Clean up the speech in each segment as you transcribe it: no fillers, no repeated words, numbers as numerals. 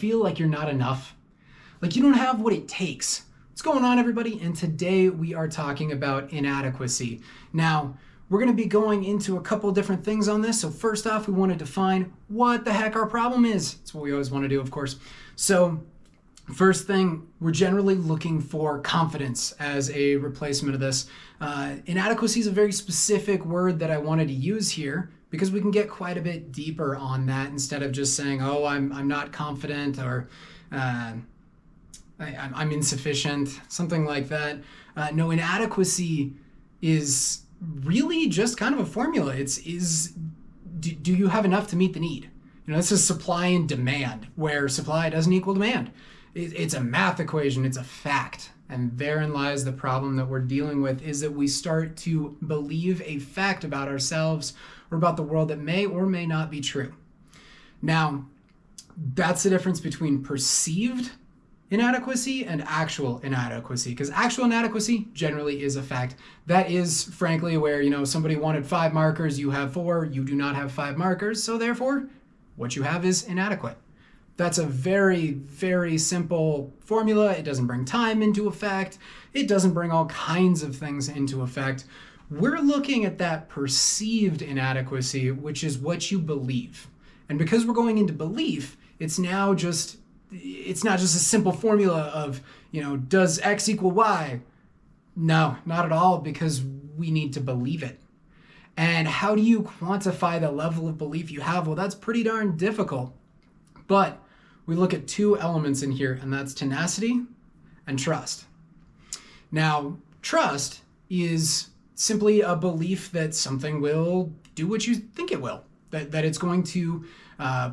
feel like you're not enough? Like you don't have what it takes? What's going on, everybody? And today we are talking about inadequacy. Now, we're going to be going into a couple different things on this. So first off, we want to define what the heck our problem is. That's what we always want to do, of course. So first thing, we're generally looking for confidence as a replacement of this. Inadequacy is a very specific word that I wanted to use here because we can get quite a bit deeper on that instead of just saying, oh, I'm not confident, or I'm insufficient, something like that. No, inadequacy is really just kind of a formula. Do you have enough to meet the need? You know, this is supply and demand, where supply doesn't equal demand. It's a math equation, it's a fact. And therein lies the problem that we're dealing with, is that we start to believe a fact about ourselves or about the world that may or may not be true. Now, that's the difference between perceived inadequacy and actual inadequacy, because actual inadequacy generally is a fact. That is, frankly, where, you know, somebody wanted 5 markers, you have 4, you do not have 5 markers, so therefore, what you have is inadequate. That's a very, very simple formula. It doesn't bring time into effect. It doesn't bring all kinds of things into effect. We're looking at that perceived inadequacy, which is what you believe. And because we're going into belief, it's not just a simple formula of, you know, does X equal Y? No, not at all, because we need to believe it. And how do you quantify the level of belief you have? Well, that's pretty darn difficult. But we look at 2 elements in here, and that's tenacity and trust. Now, trust is simply a belief that something will do what you think it will, that it's going to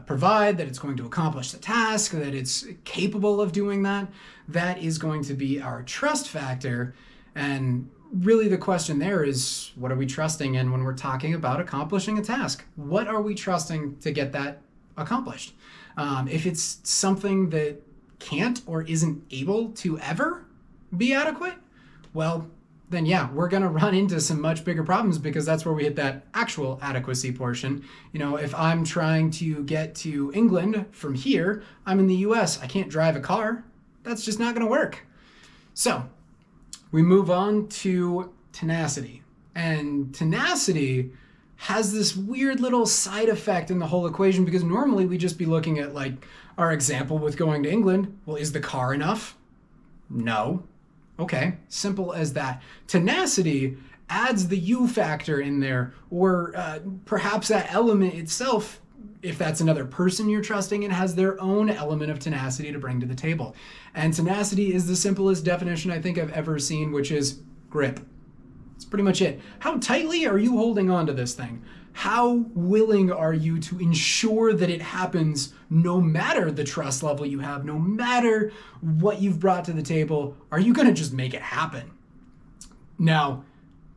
provide, that it's going to accomplish the task, that it's capable of doing that. That is going to be our trust factor. And really the question there is, what are we trusting in when we're talking about accomplishing a task? What are we trusting to get that accomplished? If it's something that can't or isn't able to ever be adequate, well, then yeah, we're going to run into some much bigger problems, because that's where we hit that actual adequacy portion. You know, if I'm trying to get to England from here, I'm in the US, I can't drive a car. That's just not going to work. So we move on to tenacity. And tenacity has this weird little side effect in the whole equation, because normally we just be looking at, like, our example with going to England. Well, is the car enough? No. Okay, simple as that. Tenacity adds the you factor in there, or perhaps that element itself, if that's another person you're trusting in, has their own element of tenacity to bring to the table. And tenacity is the simplest definition I think I've ever seen, which is grip. That's pretty much it. How tightly are you holding on to this thing? How willing are you to ensure that it happens no matter the trust level you have, no matter what you've brought to the table? Are you going to just make it happen? Now,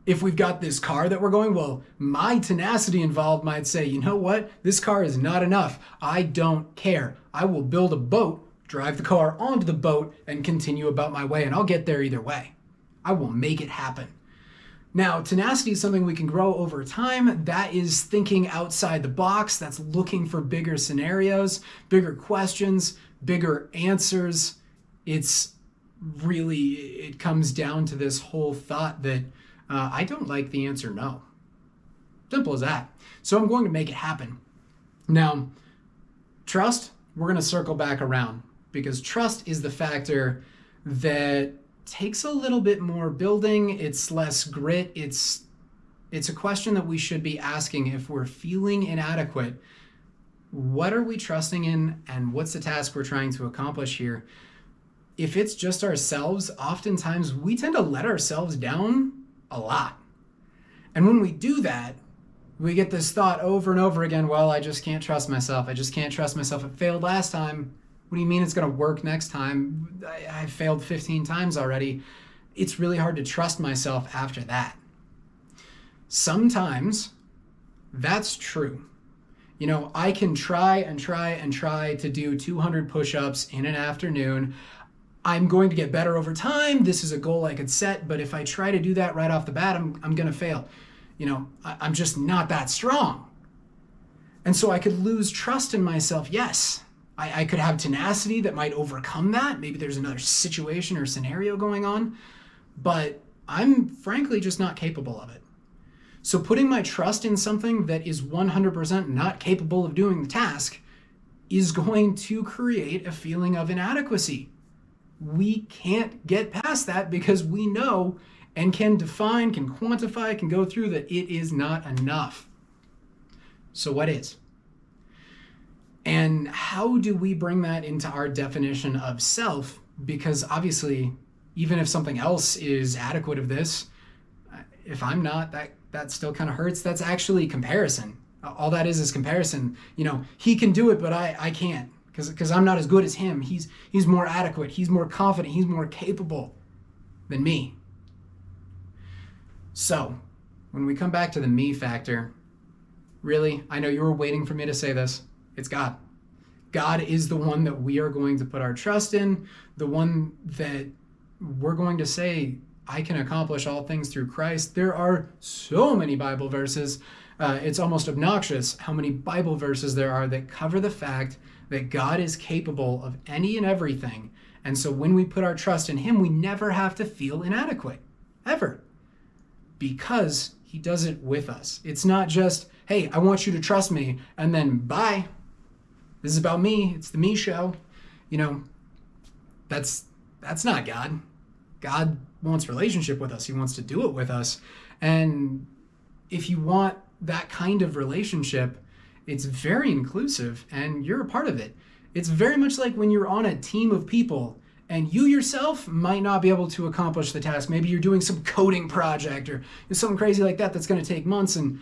if we've got this car that we're going, well, my tenacity involved might say, you know what? This car is not enough. I don't care. I will build a boat, drive the car onto the boat, and continue about my way, and I'll get there either way. I will make it happen. Now, tenacity is something we can grow over time. That is thinking outside the box. That's looking for bigger scenarios, bigger questions, bigger answers. It comes down to this whole thought that I don't like the answer no. Simple as that. So I'm going to make it happen. Now, trust, we're going to circle back around, because trust is the factor that takes a little bit more building. It's less grit. It's a question that we should be asking if we're feeling inadequate. What are we trusting in, and what's the task we're trying to accomplish here? If it's just ourselves, oftentimes we tend to let ourselves down a lot. And when we do that, we get this thought over and over again, well, I just can't trust myself. I just can't trust myself. It failed last time. What do you mean it's going to work next time? I failed 15 times already. It's really hard to trust myself after that. Sometimes that's true. You know, I can try and try and try to do 200 push-ups in an afternoon. I'm going to get better over time. This is a goal I could set, but if I try to do that right off the bat, I'm going to fail. You know, I'm just not that strong. And so I could lose trust in myself. Yes, I could have tenacity that might overcome that. Maybe there's another situation or scenario going on, but I'm frankly just not capable of it. So putting my trust in something that is 100% not capable of doing the task is going to create a feeling of inadequacy. We can't get past that because we know and can define, can quantify, can go through that it is not enough. So what is? And how do we bring that into our definition of self? Because obviously, even if something else is adequate of this, if I'm not, that still kind of hurts. That's actually comparison. All that is comparison. You know, he can do it, but I can't because I'm not as good as him. He's more adequate. He's more confident. He's more capable than me. So when we come back to the me factor, really, I know you were waiting for me to say this. It's God. God is the one that we are going to put our trust in, the one that we're going to say, I can accomplish all things through Christ. There are so many Bible verses. It's almost obnoxious how many Bible verses there are that cover the fact that God is capable of any and everything. And so when we put our trust in him, we never have to feel inadequate, ever. Because he does it with us. It's not just, hey, I want you to trust me, and then bye. This is about me. It's the me show. You know, that's not God. God wants relationship with us. He wants to do it with us. And if you want that kind of relationship, it's very inclusive and you're a part of it. It's very much like when you're on a team of people and you yourself might not be able to accomplish the task. Maybe you're doing some coding project or something crazy like that that's going to take months, and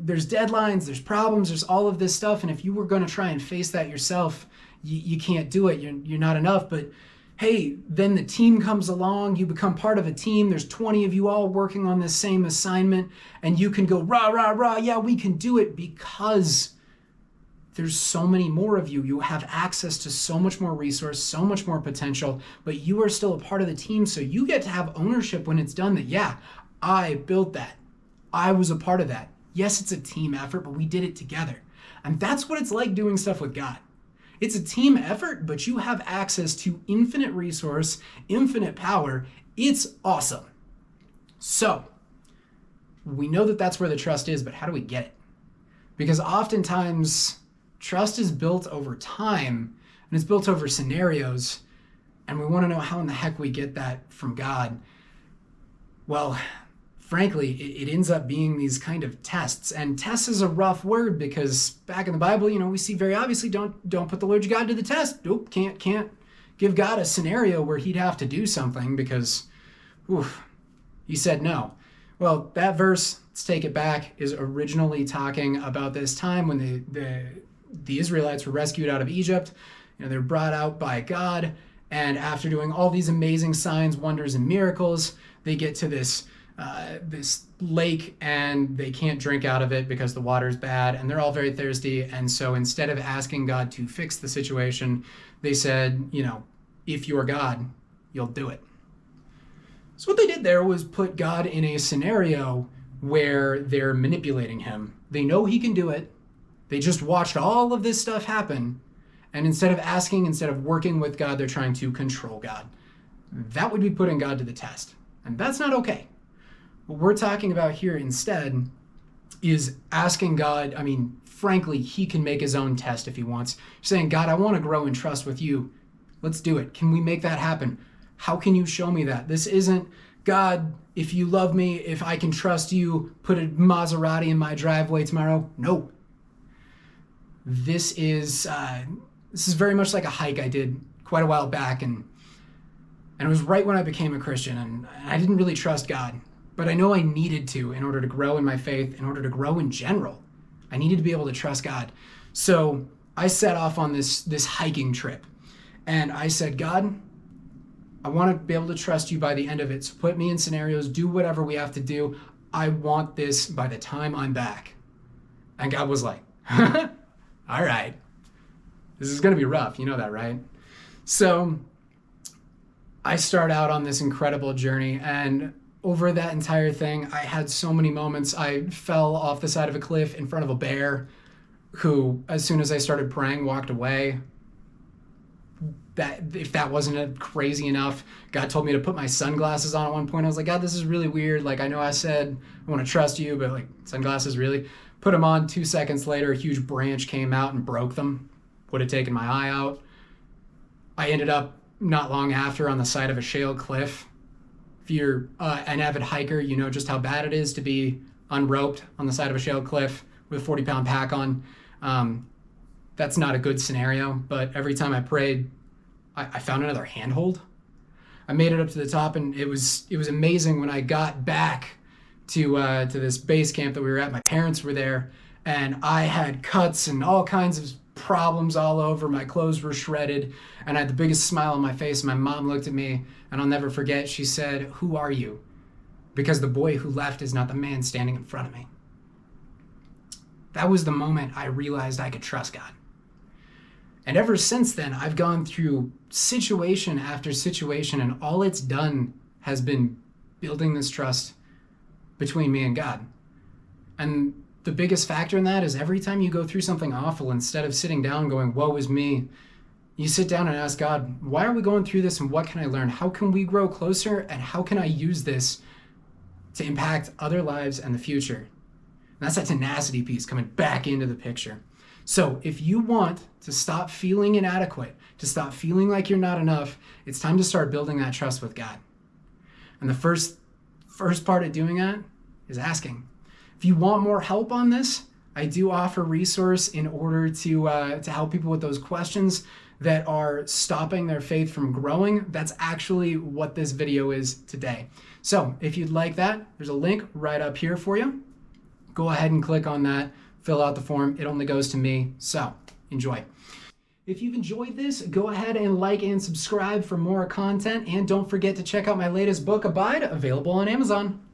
there's deadlines, there's problems, there's all of this stuff. And if you were going to try and face that yourself, you can't do it. You're not enough. But hey, then the team comes along, you become part of a team, there's 20 of you all working on this same assignment, and you can go, rah, rah, rah, yeah, we can do it because there's so many more of you. You have access to so much more resource, so much more potential, but you are still a part of the team, so you get to have ownership when it's done that, yeah, I built that. I was a part of that. Yes, it's a team effort, but we did it together. And that's what it's like doing stuff with God. It's a team effort, but you have access to infinite resource, infinite power. It's awesome. So we know that that's where the trust is, but how do we get it? Because oftentimes trust is built over time and it's built over scenarios, and we want to know how in the heck we get that from God. Well, frankly, it ends up being these kind of tests. And tests is a rough word because back in the Bible, you know, we see very obviously don't put the Lord your God to the test. Nope, can't give God a scenario where he'd have to do something because, he said no. Well, that verse, let's take it back, is originally talking about this time when the Israelites were rescued out of Egypt. You know, they're brought out by God, and after doing all these amazing signs, wonders, and miracles, they get to this lake and they can't drink out of it because the water's bad and they're all very thirsty. And so instead of asking God to fix the situation, they said, you know, if you're God, you'll do it. So what they did there was put God in a scenario where they're manipulating him. They know he can do it. They just watched all of this stuff happen. And instead of working with God, they're trying to control God. That would be putting God to the test. And that's not okay. What we're talking about here instead is asking God, I mean, frankly, he can make his own test if he wants. Saying, God, I want to grow in trust with you. Let's do it. Can we make that happen? How can you show me that? This isn't, God, if you love me, if I can trust you, put a Maserati in my driveway tomorrow. No. This is very much like a hike I did quite a while back, and it was right when I became a Christian, and I didn't really trust God. But I know I needed to in order to grow in my faith, in order to grow in general. I needed to be able to trust God. So I set off on this hiking trip. And I said, God, I want to be able to trust you by the end of it. So put me in scenarios, do whatever we have to do. I want this by the time I'm back. And God was like, all right, this is going to be rough. You know that, right? So I start out on this incredible journey, and over that entire thing, I had so many moments. I fell off the side of a cliff in front of a bear who, as soon as I started praying, walked away. that if that wasn't crazy enough, God told me to put my sunglasses on at one point. I was like, God, this is really weird. Like, I know I said I want to trust you, but like, sunglasses, really? Put them on. 2 seconds later, a huge branch came out and broke them. Would have taken my eye out. I ended up not long after on the side of a shale cliff. If you're an avid hiker, you know just how bad it is to be unroped on the side of a shale cliff with a 40-pound pack on. That's not a good scenario, but every time I prayed, I found another handhold. I made it up to the top, and it was amazing when I got back to this base camp that we were at. My parents were there, and I had cuts and all kinds of problems all over. My clothes were shredded, and I had the biggest smile on my face. My mom looked at me, and I'll never forget, she said, "Who are you?" Because the boy who left is not the man standing in front of me. That was the moment I realized I could trust God. And ever since then, I've gone through situation after situation, and all it's done has been building this trust between me and God. And the biggest factor in that is every time you go through something awful, instead of sitting down going, woe is me, you sit down and ask God, why are we going through this, and what can I learn? How can we grow closer, and how can I use this to impact other lives and the future? And that's that tenacity piece coming back into the picture. So if you want to stop feeling inadequate, to stop feeling like you're not enough, it's time to start building that trust with God. And the first part of doing that is asking. If you want more help on this, I do offer resource in order to help people with those questions that are stopping their faith from growing. That's actually what this video is today. So if you'd like that, there's a link right up here for you. Go ahead and click on that. Fill out the form. It only goes to me, so enjoy. If you've enjoyed this, go ahead and like and subscribe for more content, and don't forget to check out my latest book, Abide, available on Amazon.